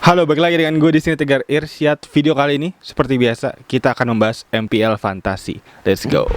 Halo, balik lagi dengan gue di sini Tegar Irsyad. Video kali ini seperti biasa kita akan membahas MPL Fantasi. Let's go.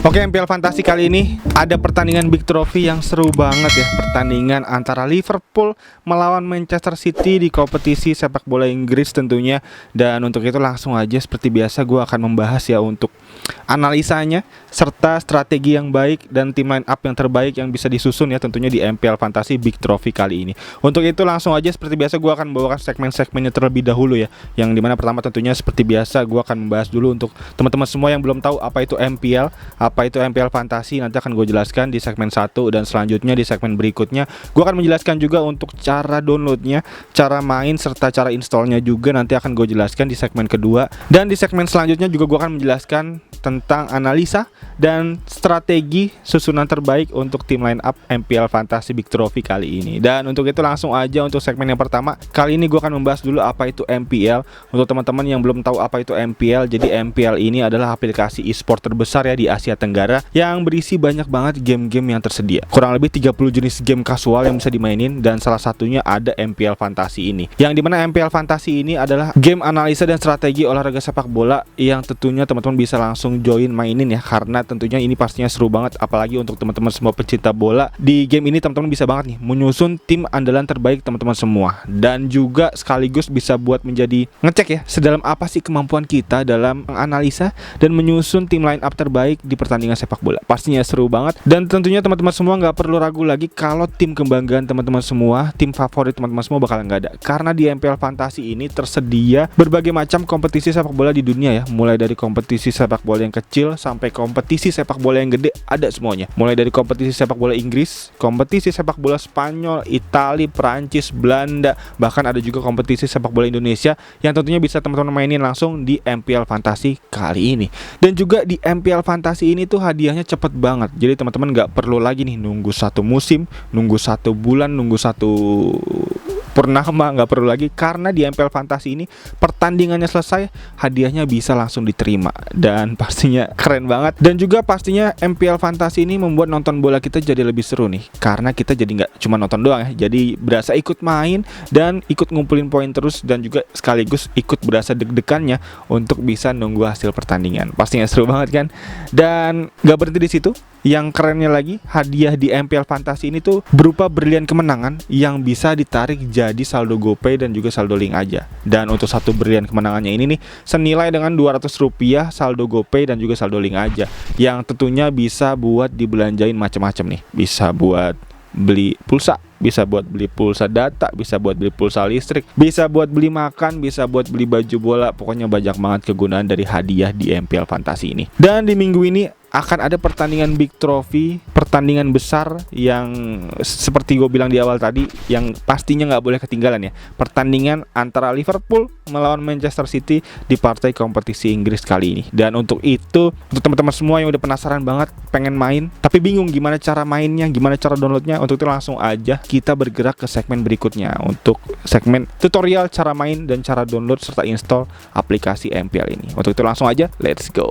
Oke, MPL Fantasi kali ini ada pertandingan Big Trophy yang seru banget ya. Pertandingan antara Liverpool melawan Manchester City di kompetisi sepak bola Inggris tentunya. Dan untuk itu langsung aja seperti biasa gue akan membahas ya untuk analisanya serta strategi yang baik dan tim line up yang terbaik yang bisa disusun ya tentunya di MPL Fantasi Big Trophy kali ini. Untuk itu langsung aja seperti biasa gue akan membawakan segmen-segmennya terlebih dahulu ya. Yang dimana pertama tentunya seperti biasa gue akan membahas dulu untuk teman-teman semua yang belum tahu apa itu MPL, apa itu MPL Fantasi, nanti akan gue jelaskan di segmen 1 dan selanjutnya di segmen berikutnya gue akan menjelaskan juga untuk cara downloadnya, cara main serta cara installnya juga nanti akan gue jelaskan di segmen kedua. Dan di segmen selanjutnya juga gue akan menjelaskan tentang analisa dan strategi susunan terbaik untuk tim line up MPL Fantasi Big Trophy kali ini. Dan untuk itu langsung aja untuk segmen yang pertama. Kali ini gue akan membahas dulu apa itu MPL. Untuk teman-teman yang belum tahu apa itu MPL, jadi MPL ini adalah aplikasi e-sport terbesar ya di Asia Tenggara yang berisi banyak banget game-game yang tersedia. Kurang lebih 30 jenis game kasual yang bisa dimainin dan salah satunya ada MPL Fantasi ini. Yang dimana MPL Fantasi ini adalah game analisa dan strategi olahraga sepak bola yang tentunya teman-teman bisa langsung join mainin ya, karena tentunya ini pastinya seru banget, apalagi untuk teman-teman semua pecinta bola. Di game ini teman-teman bisa banget nih menyusun tim andalan terbaik teman-teman semua, dan juga sekaligus bisa buat menjadi ngecek ya sedalam apa sih kemampuan kita dalam menganalisa dan menyusun tim line up terbaik di pertandingan sepak bola. Pastinya seru banget, dan tentunya teman-teman semua nggak perlu ragu lagi kalau tim kebanggaan teman-teman semua, tim favorit teman-teman semua bakalan nggak ada, karena di MPL Fantasi ini tersedia berbagai macam kompetisi sepak bola di dunia ya, mulai dari kompetisi sepak bola yang kecil sampai kompetisi sepak bola yang gede, ada semuanya. Mulai dari kompetisi sepak bola Inggris, kompetisi sepak bola Spanyol, Italia, Prancis, Belanda, bahkan ada juga kompetisi sepak bola Indonesia yang tentunya bisa teman-teman mainin langsung di MPL Fantasi kali ini. Dan juga di MPL Fantasi ini tuh hadiahnya cepet banget. Jadi teman-teman nggak perlu lagi nih nunggu satu musim, nunggu 1 bulan, nunggu 1 purnama, nggak perlu lagi, karena di MPL Fantasi ini pertandingannya selesai hadiahnya bisa langsung diterima, dan pastinya keren banget. Dan juga pastinya MPL Fantasi ini membuat nonton bola kita jadi lebih seru nih, karena kita jadi nggak cuma nonton doang ya, jadi berasa ikut main dan ikut ngumpulin poin terus, dan juga sekaligus ikut berasa deg-degannya untuk bisa nunggu hasil pertandingan. Pastinya seru banget kan. Dan nggak berhenti di situ, yang kerennya lagi, hadiah di MPL Fantasi ini tuh berupa berlian kemenangan yang bisa ditarik jadi saldo GoPay dan juga saldo link aja. Dan untuk satu berlian kemenangannya ini nih senilai dengan Rp200 saldo GoPay dan juga saldo link aja, yang tentunya bisa buat dibelanjain macam-macam nih. Bisa buat beli pulsa, bisa buat beli pulsa data, bisa buat beli pulsa listrik, bisa buat beli makan, bisa buat beli baju bola. Pokoknya banyak banget kegunaan dari hadiah di MPL Fantasi ini. Dan di minggu ini akan ada pertandingan Big Trophy, pertandingan besar yang seperti gue bilang di awal tadi, yang pastinya nggak boleh ketinggalan ya. Pertandingan antara Liverpool melawan Manchester City di partai kompetisi Inggris kali ini. Dan untuk itu, untuk teman-teman semua yang udah penasaran banget pengen main tapi bingung gimana cara mainnya, gimana cara downloadnya, untuk itu langsung aja kita bergerak ke segmen berikutnya, untuk segmen tutorial cara main dan cara download serta install aplikasi MPL ini. Untuk itu langsung aja, let's go.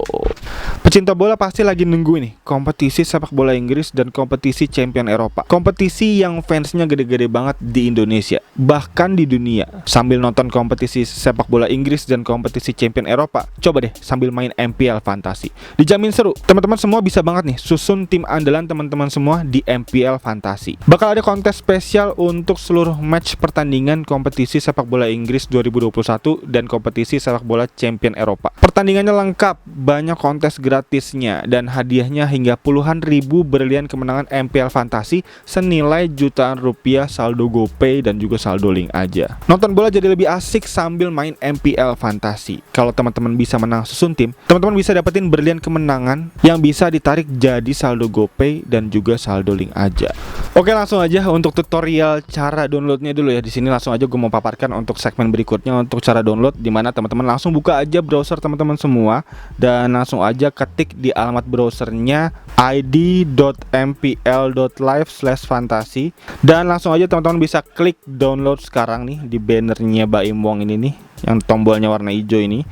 Pecinta bola pasti lagi nunggu nih kompetisi sepak bola Inggris dan kompetisi Champion Eropa, kompetisi yang fansnya gede-gede banget di Indonesia, bahkan di dunia. Sambil nonton kompetisi sepak bola Inggris dan kompetisi Champion Eropa, coba deh sambil main MPL Fantasi, dijamin seru. Teman-teman semua bisa banget nih susun tim andalan teman-teman semua di MPL Fantasi. Bakal ada kontes spesial untuk seluruh match pertandingan kompetisi sepak bola Inggris 2021 dan kompetisi sepak bola Champion Eropa. Pertandingannya lengkap, banyak kontes gratisnya, dan hadiahnya hingga puluhan ribu berlian kemenangan MPL Fantasi senilai jutaan rupiah saldo GoPay dan juga saldo link aja. Nonton bola jadi lebih asik sambil main MPL Fantasi. Kalau teman-teman bisa menang susun tim, teman-teman bisa dapetin berlian kemenangan yang bisa ditarik jadi saldo GoPay dan juga saldo link aja. Oke, langsung aja untuk tutorial cara downloadnya dulu ya. Di sini langsung aja gue mau paparkan untuk segmen berikutnya untuk cara download, dimana teman-teman langsung buka aja browser teman-teman semua dan langsung aja ketik di alamat browsernya id.mpl.live/fantasi, dan langsung aja teman-teman bisa klik download sekarang nih di bannernya Baim Wong ini nih, yang tombolnya warna hijau ini.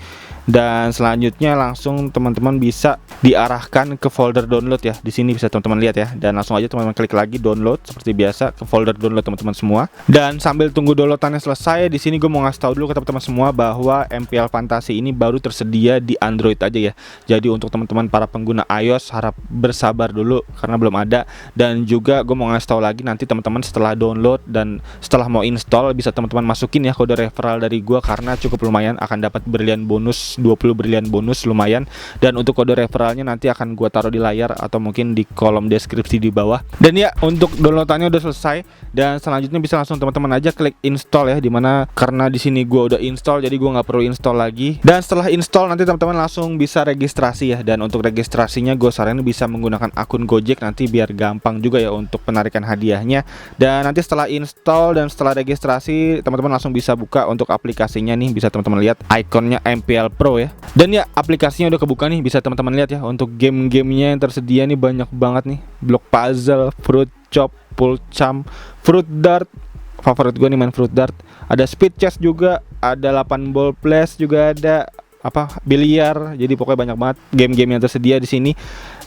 Dan selanjutnya langsung teman-teman bisa diarahkan ke folder download ya. Di sini bisa teman-teman lihat ya. Dan langsung aja teman-teman klik lagi download seperti biasa ke folder download teman-teman semua. Dan sambil tunggu downloadannya selesai, di sini gue mau ngasih tahu dulu ke teman-teman semua bahwa MPL Fantasi ini baru tersedia di Android aja ya. Jadi untuk teman-teman para pengguna iOS harap bersabar dulu karena belum ada. Dan juga gue mau ngasih tahu lagi, nanti teman-teman setelah download dan setelah mau install bisa teman-teman masukin ya kode referral dari gue, karena cukup lumayan, akan dapat berlian bonus 20 berlian bonus lumayan. Dan untuk kode referralnya nanti akan gua taruh di layar atau mungkin di kolom deskripsi di bawah. Dan ya, untuk downloadannya udah selesai dan selanjutnya bisa langsung teman-teman aja klik install ya, dimana karena di sini gua udah install jadi gua nggak perlu install lagi. Dan setelah install nanti teman-teman langsung bisa registrasi ya. Dan untuk registrasinya gue saranin bisa menggunakan akun Gojek nanti biar gampang juga ya untuk penarikan hadiahnya. Dan nanti setelah install dan setelah registrasi teman-teman langsung bisa buka untuk aplikasinya nih, bisa teman-teman lihat ikonnya MPL Pro ya. Dan ya, aplikasinya udah kebuka nih, bisa teman-teman lihat ya. Untuk game-gamenya yang tersedia nih banyak banget nih. Block Puzzle, Fruit Chop, Pool Champ, Fruit Dart. Favorit gue nih main Fruit Dart. Ada Speed Chess juga, ada 8 Ball Place juga ada, biliar. Jadi pokoknya banyak banget game-game yang tersedia di sini.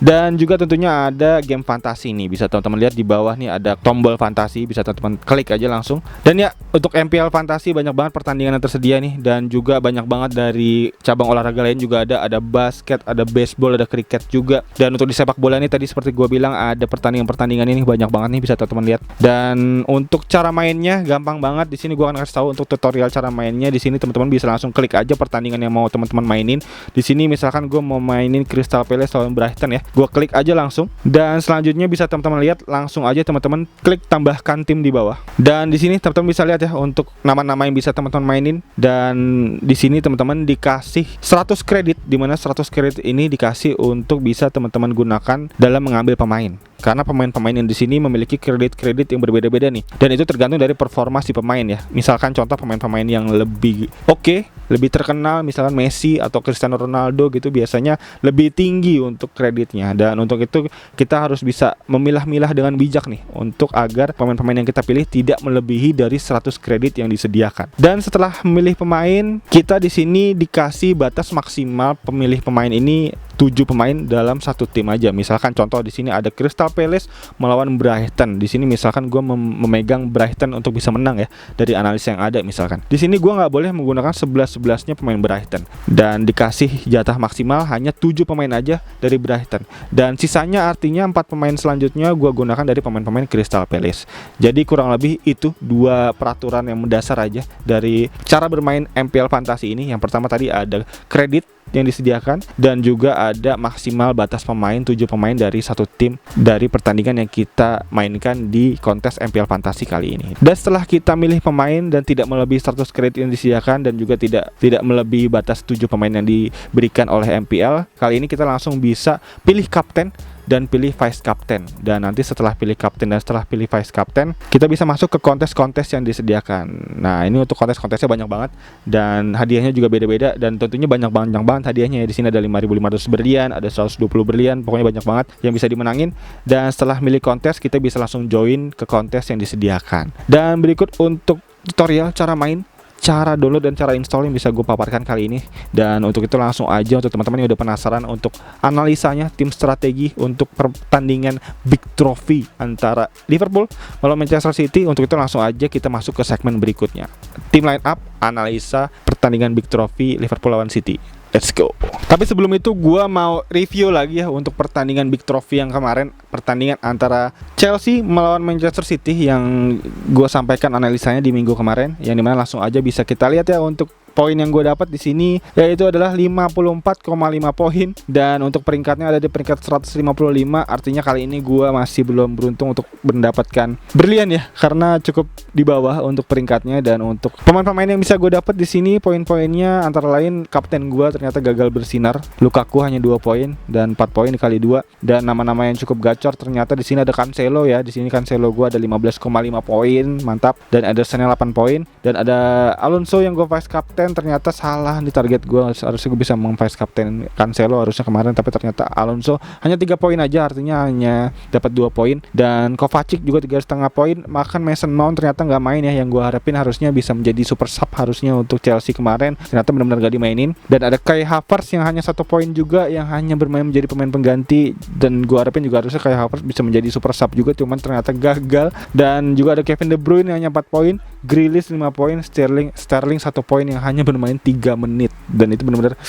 Dan juga tentunya ada game fantasi nih, bisa teman-teman lihat di bawah nih ada tombol fantasi, bisa teman-teman klik aja langsung. Dan ya, untuk MPL Fantasi banyak banget pertandingan yang tersedia nih, dan juga banyak banget dari cabang olahraga lain juga ada basket, ada baseball, ada kriket juga. Dan untuk di sepak bola ini tadi seperti gua bilang ada pertandingan-pertandingan ini banyak banget nih, bisa teman-teman lihat. Dan untuk cara mainnya gampang banget. Di sini gua akan kasih tahu untuk tutorial cara mainnya. Di sini teman-teman bisa langsung klik aja pertandingan yang mau teman-teman mainin. Di sini misalkan gua mau mainin Crystal Palace lawan Brighton ya. Gua klik aja langsung, dan selanjutnya bisa teman-teman lihat langsung aja teman-teman klik tambahkan tim di bawah. Dan di sini teman-teman bisa lihat ya untuk nama-nama yang bisa teman-teman mainin. Dan di sini teman-teman dikasih 100 kredit, dimana 100 kredit ini dikasih untuk bisa teman-teman gunakan dalam mengambil pemain. Karena pemain-pemain yang di sini memiliki kredit-kredit yang berbeda-beda nih. Dan itu tergantung dari performa si pemain ya. Misalkan contoh pemain-pemain yang lebih oke, lebih terkenal, misalkan Messi atau Cristiano Ronaldo gitu, biasanya lebih tinggi untuk kreditnya. Dan untuk itu kita harus bisa memilah-milah dengan bijak nih, untuk agar pemain-pemain yang kita pilih tidak melebihi dari 100 kredit yang disediakan. Dan setelah memilih pemain, kita di sini dikasih batas maksimal pemilih pemain ini 7 pemain dalam satu tim aja. Misalkan contoh di sini ada Crystal Palace melawan Brighton. Di sini misalkan gue memegang Brighton untuk bisa menang ya, dari analis yang ada misalkan. Di sini gue nggak boleh menggunakan 11-11-nya pemain Brighton, dan dikasih jatah maksimal hanya 7 pemain aja dari Brighton. Dan sisanya artinya 4 pemain selanjutnya gue gunakan dari pemain-pemain Crystal Palace. Jadi kurang lebih itu 2 peraturan yang mendasar aja dari cara bermain MPL Fantasi ini. Yang pertama tadi ada kredit yang disediakan, dan juga ada maksimal batas pemain 7 pemain dari satu tim dari pertandingan yang kita mainkan di kontes MPL Fantasi kali ini. Dan setelah kita milih pemain dan tidak melebihi 100 kredit yang disediakan, dan juga tidak melebihi batas 7 pemain yang diberikan oleh MPL, kali ini kita langsung bisa pilih kapten dan pilih vice captain. Dan nanti setelah pilih kapten dan setelah pilih vice captain, kita bisa masuk ke kontes-kontes yang disediakan. Nah, ini untuk kontes-kontesnya banyak banget, dan hadiahnya juga beda-beda, dan tentunya banyak banget hadiahnya ya. Di sini ada 5.500 berlian, ada 120 berlian, pokoknya banyak banget yang bisa dimenangin. Dan setelah milih kontes, kita bisa langsung join ke kontes yang disediakan. Dan berikut untuk tutorial cara main, cara download dan cara install yang bisa gue paparkan kali ini. Dan untuk itu langsung aja untuk teman-teman yang udah penasaran untuk analisanya tim strategi untuk pertandingan Big Trophy antara Liverpool melawan Manchester City, untuk itu langsung aja kita masuk ke segmen berikutnya, tim line up analisa pertandingan Big Trophy Liverpool lawan City. Let's go. Tapi sebelum itu gue mau review lagi ya untuk pertandingan Big Trophy yang kemarin, pertandingan antara Chelsea melawan Manchester City yang gue sampaikan analisanya di minggu kemarin, yang dimana langsung aja bisa kita lihat ya untuk poin yang gue dapat di sini, yaitu adalah 54,5 poin, dan untuk peringkatnya ada di peringkat 155. Artinya kali ini gue masih belum beruntung untuk mendapatkan berlian ya, karena cukup di bawah untuk peringkatnya. Dan untuk pemain-pemain yang bisa gue dapat di sini, poin-poinnya antara lain kapten gue ternyata gagal bersinar, Lukaku hanya 2 poin dan 4 poin dikali 2. Dan nama-nama yang cukup gacor ternyata di sini ada Cancelo ya. Di sini Cancelo gue ada 15,5 poin, mantap. Dan ada Ederson 8 poin, dan ada Alonso yang gue vice captain, ternyata salah di target gue. Harusnya gue bisa meng-vice captain Cancelo harusnya kemarin, tapi ternyata Alonso hanya 3 poin aja, artinya hanya dapat 2 poin. Dan Kovacic juga 3,5 poin, bahkan Mason Mount ternyata ternyata nggak main ya. Yang gue harapin harusnya bisa menjadi super sub harusnya untuk Chelsea kemarin, ternyata benar-benar gak dimainin. Dan ada Kai Havertz yang hanya 1 poin juga, yang hanya bermain menjadi pemain pengganti, dan gue harapin juga harusnya Kai Havertz bisa menjadi super sub juga, cuman ternyata gagal. Dan juga ada Kevin De Bruyne yang hanya 4 poin, Grealish 5 poin, Sterling 1 poin yang hanya bermain 3 menit. Dan itu benar-benar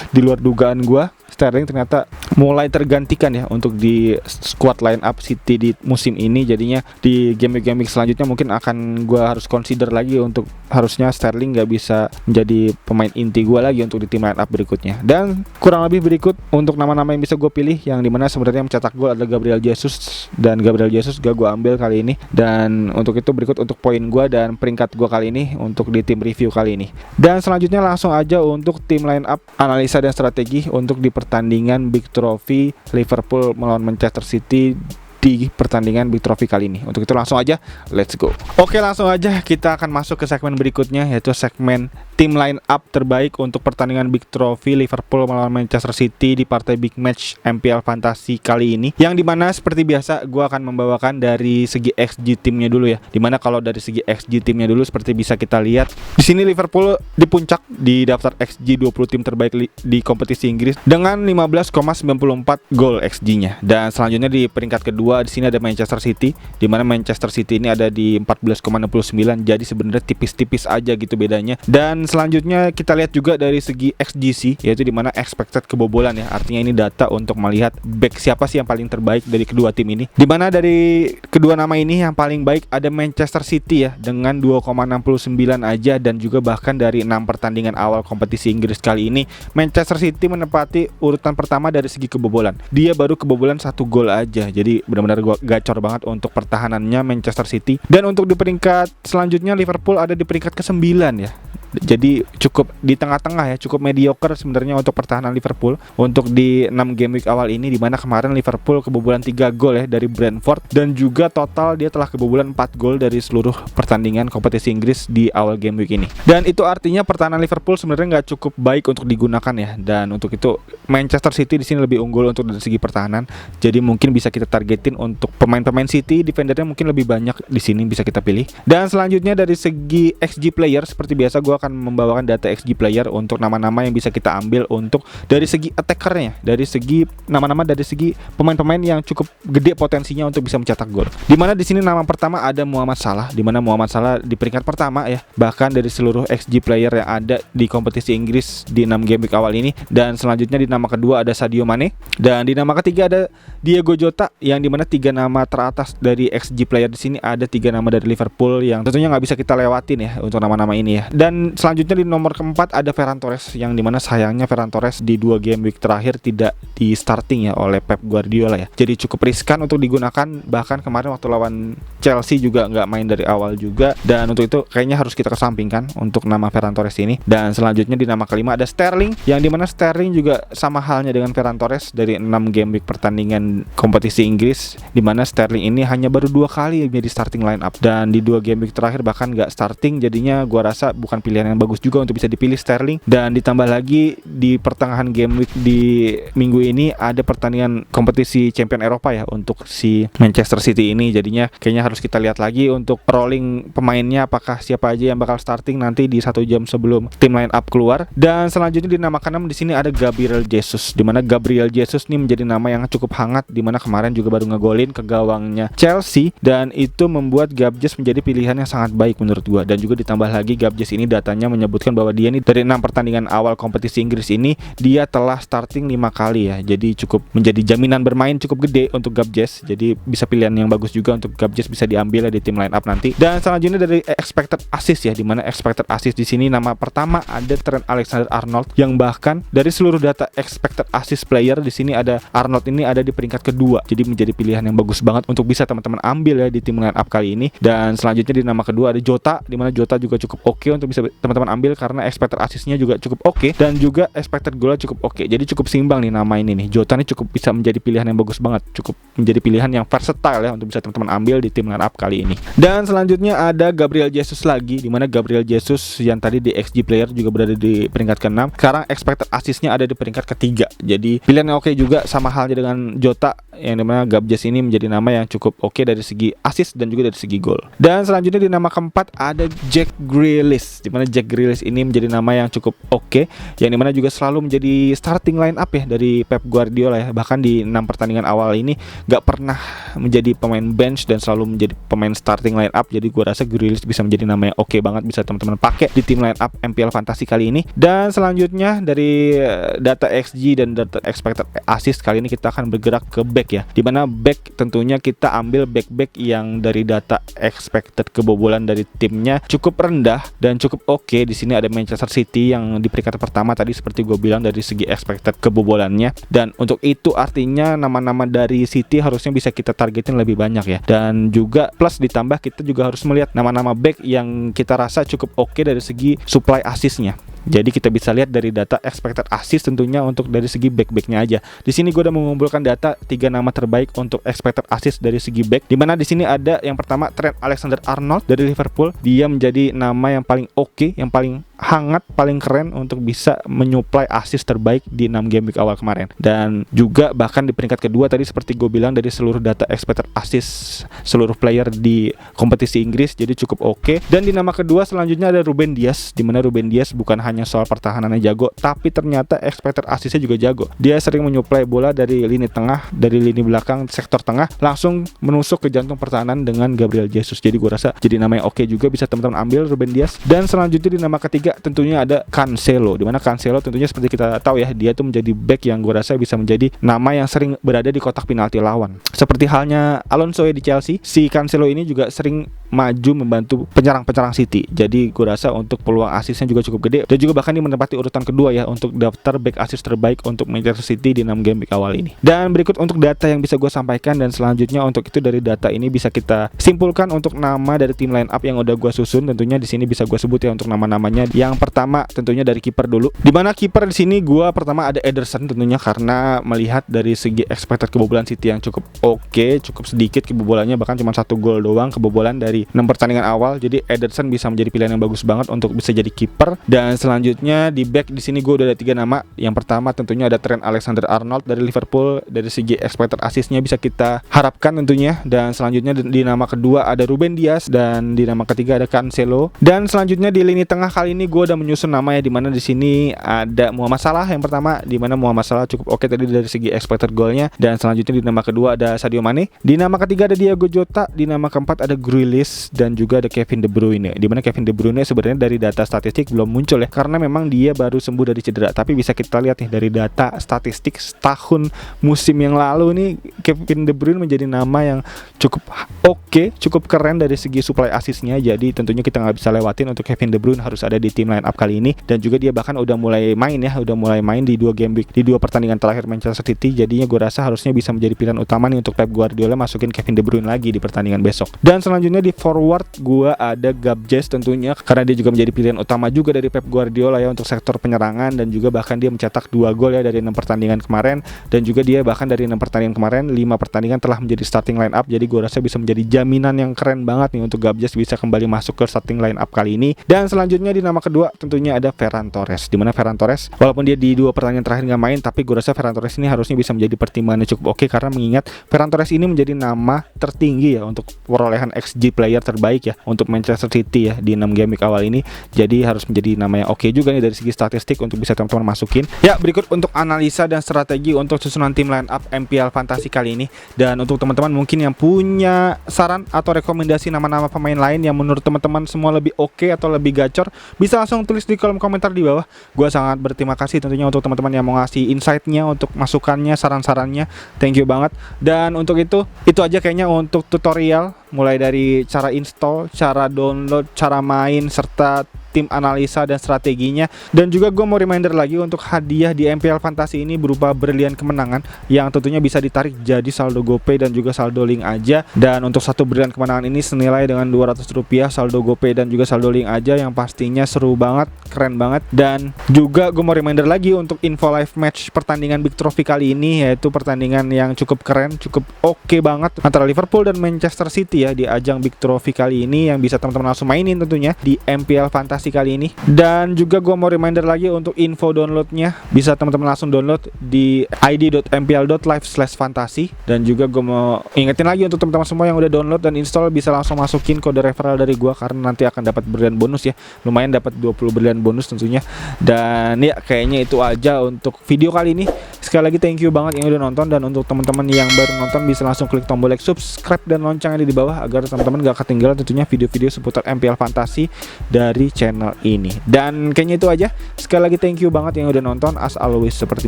di luar dugaan gue. Sterling ternyata mulai tergantikan ya untuk di squad line up City di musim ini. Jadinya di game-game selanjutnya mungkin akan gue harus consider lagi untuk harusnya Sterling gak bisa menjadi pemain inti gue lagi untuk di tim line up berikutnya. Dan kurang lebih berikut untuk nama-nama yang bisa gue pilih, yang dimana sebenarnya yang mencetak gol adalah Gabriel Jesus, dan Gabriel Jesus gak gue ambil kali ini. Dan untuk itu berikut untuk poin gue dan peringkat gue kali ini untuk di tim review kali ini. Dan selanjutnya langsung aja untuk tim line up, analisa dan strategi untuk di pertandingan Big Trophy Liverpool melawan Manchester City di pertandingan Big Trophy kali ini. Untuk itu langsung aja let's go. Oke, langsung aja kita akan masuk ke segmen berikutnya, yaitu segmen tim line up terbaik untuk pertandingan Big Trophy Liverpool melawan Manchester City di partai Big Match MPL Fantasi kali ini. Yang dimana seperti biasa gue akan membawakan dari segi XG timnya dulu ya. Dimana kalau dari segi XG timnya dulu seperti bisa kita lihat di sini Liverpool di puncak di daftar XG 20 tim terbaik di kompetisi Inggris dengan 15,94 gol XG-nya. Dan selanjutnya di peringkat kedua di sini ada Manchester City, di mana Manchester City ini ada di 14,69. Jadi sebenarnya tipis-tipis aja gitu bedanya. Dan selanjutnya kita lihat juga dari segi XGC, yaitu dimana expected kebobolan ya. Artinya ini data untuk melihat back siapa sih yang paling terbaik dari kedua tim ini. Dimana dari kedua nama ini yang paling baik ada Manchester City ya, dengan 2,69 aja. Dan juga bahkan dari 6 pertandingan awal kompetisi Inggris kali ini, Manchester City menempati urutan pertama dari segi kebobolan. Dia baru kebobolan 1 gol aja. Jadi benar-benar gacor banget untuk pertahanannya Manchester City. Dan untuk di peringkat selanjutnya Liverpool ada di peringkat ke-9 ya. Jadi cukup di tengah-tengah ya, cukup mediocre sebenarnya untuk pertahanan Liverpool untuk di 6 game week awal ini, di mana kemarin Liverpool kebobolan 3 gol ya dari Brentford, dan juga total dia telah kebobolan 4 gol dari seluruh pertandingan kompetisi Inggris di awal game week ini. Dan itu artinya pertahanan Liverpool sebenarnya nggak cukup baik untuk digunakan ya. Dan untuk itu Manchester City di sini lebih unggul untuk dari segi pertahanan. Jadi mungkin bisa kita targetin untuk pemain-pemain City, defendernya mungkin lebih banyak di sini bisa kita pilih. Dan selanjutnya dari segi XG player, seperti biasa gue akan membawakan data XG player untuk nama-nama yang bisa kita ambil untuk dari segi attackernya, dari segi nama-nama, dari segi pemain-pemain yang cukup gede potensinya untuk bisa mencetak gol. Dimana di sini nama pertama ada Muhammad Salah, dimana Muhammad Salah di peringkat pertama ya, bahkan dari seluruh XG player yang ada di kompetisi Inggris di 6 game week awal ini. Dan selanjutnya di nama kedua ada Sadio Mane, dan di nama ketiga ada Diego Jota, yang dimana 3 nama teratas dari XG player di sini ada 3 nama dari Liverpool yang tentunya nggak bisa kita lewatin ya untuk nama-nama ini ya. Dan selanjutnya di nomor keempat ada Ferran Torres, yang dimana sayangnya Ferran Torres di 2 game week terakhir tidak di starting ya oleh Pep Guardiola ya. Jadi cukup riskan untuk digunakan, bahkan kemarin waktu lawan Chelsea juga nggak main dari awal juga. Dan untuk itu kayaknya harus kita kesampingkan untuk nama Ferran Torres ini. Dan selanjutnya di nama kelima ada Sterling, yang dimana Sterling juga sama halnya dengan Ferran Torres dari 6 game week pertandingan kompetisi Inggris, dimana Sterling ini hanya baru 2 kali menjadi starting line up, dan di 2 game week terakhir bahkan nggak starting. Jadinya gua rasa bukan pilihan yang bagus juga untuk bisa dipilih Sterling. Dan ditambah lagi di pertengahan game week di minggu ini ada pertandingan kompetisi Champion Eropa ya untuk si Manchester City ini. Jadinya kayaknya harus kita lihat lagi untuk rolling pemainnya, apakah siapa aja yang bakal starting nanti di 1 jam sebelum tim line up keluar. Dan selanjutnya di nama ke-6 di sini ada Gabriel Jesus, dimana Gabriel Jesus ini menjadi nama yang cukup hangat, dimana kemarin juga baru ngegolin ke gawangnya Chelsea, dan itu membuat Gabjes menjadi pilihan yang sangat baik menurut gua. Dan juga ditambah lagi Gabjes ini datanya menyebutkan bahwa dia ini dari 6 pertandingan awal kompetisi Inggris ini dia telah starting 5 kali ya. Jadi cukup menjadi jaminan bermain cukup gede untuk Gabjes. Jadi bisa pilihan yang bagus juga untuk Gabjes bisa diambil ya di tim line up nanti. Dan selanjutnya dari expected assist ya, dimana expected assist di sini nama pertama ada Trent Alexander-Arnold, yang bahkan dari seluruh data expected assist player di sini ada Arnold ini ada di peringkat kedua. Jadi menjadi pilihan yang bagus banget untuk bisa teman-teman ambil ya di tim line up kali ini. Dan selanjutnya di nama kedua ada Jota, dimana Jota juga cukup oke untuk bisa teman-teman ambil karena expected assist-nya juga cukup oke dan juga expected goal cukup oke. Jadi cukup seimbang nih nama ini nih. Jota ini cukup bisa menjadi pilihan yang bagus banget, cukup menjadi pilihan yang versatile ya untuk bisa teman-teman ambil di tim line up kali ini. Dan selanjutnya ada Gabriel Jesus lagi, di mana Gabriel Jesus yang tadi di XG player juga berada di peringkat ke-6. Sekarang expected assist-nya ada di peringkat ke-3. Jadi pilihan yang oke juga, sama halnya dengan Jota, yang dimana Gabjes ini menjadi nama yang cukup oke dari segi assist dan juga dari segi gol. Dan selanjutnya di nama keempat ada Jack Grealish, di mana Jack Grealish ini menjadi nama yang cukup oke, yang dimana juga selalu menjadi starting line up ya dari Pep Guardiola ya. Bahkan di 6 pertandingan awal ini gak pernah menjadi pemain bench dan selalu menjadi pemain starting line up. Jadi gue rasa Grealish bisa menjadi nama yang oke banget, bisa teman-teman pakai di tim line up MPL Fantasy kali ini. Dan selanjutnya dari data XG dan data expected assist kali ini kita akan bergerak ke back ya, dimana back tentunya kita ambil back yang dari data expected kebobolan dari timnya cukup rendah dan cukup oke. Di sini ada Manchester City yang di peringkat pertama tadi seperti gue bilang dari segi expected kebobolannya, dan untuk itu artinya nama-nama dari City harusnya bisa kita targetin lebih banyak ya. Dan juga plus ditambah kita juga harus melihat nama-nama back yang kita rasa cukup oke dari segi supply assist-nya. Jadi kita bisa lihat dari data expected assist tentunya untuk dari segi back-backnya aja. Di sini gue udah mengumpulkan data 3 nama terbaik untuk expected assist dari segi back. Dimana di sini ada yang pertama Trent Alexander-Arnold dari Liverpool. Dia menjadi nama yang paling oke, yang paling hangat, paling keren untuk bisa menyuplai assist terbaik di 6 game week awal kemarin. Dan juga bahkan di peringkat kedua tadi seperti gue bilang dari seluruh data expected assist seluruh player di kompetisi Inggris, jadi cukup oke. Dan di nama kedua selanjutnya ada Ruben Dias, dimana Ruben Dias bukan hanya soal pertahanannya jago, tapi ternyata expected assist-nya juga jago. Dia sering menyuplai bola dari lini tengah, dari lini belakang, sektor tengah, langsung menusuk ke jantung pertahanan dengan Gabriel Jesus. Jadi gue rasa jadi nama yang oke juga, bisa teman-teman ambil Ruben Dias. Dan selanjutnya di nama ketiga tentunya ada Cancelo, dimana Cancelo tentunya seperti kita tahu ya, dia tuh menjadi back yang gue rasa bisa menjadi nama yang sering berada di kotak penalti lawan. Seperti halnya Alonso di Chelsea, si Cancelo ini juga sering maju membantu penyerang-penyerang City. Jadi gue rasa untuk peluang asisnya juga cukup gede, dan juga bahkan dia menempati urutan kedua ya untuk daftar back assist terbaik untuk Manchester City di 6 game week awal ini. Dan berikut untuk data yang bisa gue sampaikan, dan selanjutnya untuk itu dari data ini bisa kita simpulkan untuk nama dari tim line up yang udah gue susun. Tentunya di sini bisa gue sebut ya untuk nama-namanya. Yang pertama tentunya dari kiper dulu, dimana kiper di sini gue pertama ada Ederson tentunya, karena melihat dari segi expected kebobolan City yang cukup oke, cukup sedikit kebobolannya, bahkan cuma 1 gol doang kebobolan dari 6 pertandingan awal. Jadi Ederson bisa menjadi pilihan yang bagus banget untuk bisa jadi kiper. Dan selanjutnya di back di sini gue udah ada 3 nama. Yang pertama tentunya ada Trent Alexander-Arnold dari Liverpool, dari segi expected assist-nya bisa kita harapkan tentunya. Dan selanjutnya di nama kedua ada Ruben Dias, dan di nama ketiga ada Cancelo. Dan selanjutnya di lini tengah kali ini gue udah menyusun nama ya, dimana di sini ada Muhammad Salah yang pertama, dimana Muhammad Salah cukup oke tadi dari segi expected goalnya. Dan selanjutnya di nama kedua ada Sadio Mane, di nama ketiga ada Diego Jota, di nama keempat ada Grealish, dan juga ada Kevin De Bruyne. Dimana Kevin De Bruyne sebenarnya dari data statistik belum muncul ya, karena memang dia baru sembuh dari cedera. Tapi bisa kita lihat nih dari data statistik setahun musim yang lalu nih, Kevin De Bruyne menjadi nama yang cukup oke, cukup keren dari segi supply assist-nya. Jadi tentunya kita nggak bisa lewatin untuk Kevin De Bruyne harus ada di tim line up kali ini. Dan juga dia bahkan udah mulai main ya, udah mulai main di 2 game week, di 2 pertandingan terakhir Manchester City. Jadinya gue rasa harusnya bisa menjadi pilihan utama nih untuk Pep Guardiola masukin Kevin De Bruyne lagi di pertandingan besok. Dan selanjutnya di forward gue ada Gabjes tentunya, karena dia juga menjadi pilihan utama juga dari Pep Guardiola ya untuk sektor penyerangan. Dan juga bahkan dia mencetak 2 gol ya dari 6 pertandingan kemarin. Dan juga dia bahkan dari 6 pertandingan kemarin 5 pertandingan telah menjadi starting line up. Jadi gue rasa bisa menjadi jaminan yang keren banget nih untuk Gabjes bisa kembali masuk ke starting line up kali ini. Dan selanjutnya di nama kedua tentunya ada Ferran Torres, dimana Ferran Torres walaupun dia di 2 pertandingan terakhir nggak main, tapi gue rasa Ferran Torres ini harusnya bisa menjadi pertimbangan yang cukup oke, karena mengingat Ferran Torres ini menjadi nama tertinggi ya untuk perolehan XG player terbaik ya untuk Manchester City ya di 6 game week awal ini. Jadi harus menjadi nama yang oke juga nih dari segi statistik untuk bisa teman-teman masukin. Ya, berikut untuk analisa dan strategi untuk susunan tim line up MPL Fantasy kali ini. Dan untuk teman-teman mungkin yang punya saran atau rekomendasi nama-nama pemain lain yang menurut teman-teman semua lebih oke atau lebih gacor, bisa langsung tulis di kolom komentar di bawah. Gua sangat berterima kasih tentunya untuk teman-teman yang mau ngasih insight-nya, untuk masukannya, saran-sarannya. Thank you banget. Dan untuk itu aja kayaknya untuk tutorial, mulai dari cara install, cara download, cara main, serta tim analisa dan strateginya. Dan juga gue mau reminder lagi untuk hadiah di MPL Fantasi ini berupa berlian kemenangan yang tentunya bisa ditarik jadi saldo GoPay dan juga saldo link aja. Dan untuk satu berlian kemenangan ini senilai dengan Rp200 saldo GoPay dan juga saldo link aja, yang pastinya seru banget, keren banget. Dan juga gue mau reminder lagi untuk info live match pertandingan Big Trophy kali ini, yaitu pertandingan yang cukup keren, cukup oke banget antara Liverpool dan Manchester City ya di ajang Big Trophy kali ini, yang bisa teman-teman langsung mainin tentunya di MPL Fantasi kali ini. Dan juga gue mau reminder lagi untuk info downloadnya, bisa teman-teman langsung download di id.mpl.live/fantasi. Dan juga gue mau ingetin lagi untuk teman-teman semua yang udah download dan install, bisa langsung masukin kode referral dari gue karena nanti akan dapat berlian bonus ya, lumayan dapat 20 berlian bonus tentunya. Dan ya kayaknya itu aja untuk video kali ini. Sekali lagi thank you banget yang udah nonton, dan untuk teman-teman yang baru nonton bisa langsung klik tombol like, subscribe dan lonceng ada di bawah agar teman-teman gak ketinggalan tentunya video-video seputar MPL Fantasi dari channel ini. Dan kayaknya itu aja. Sekali lagi thank you banget yang udah nonton. As always seperti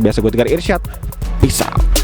biasa, gue Tegar Irsyad. Peace out.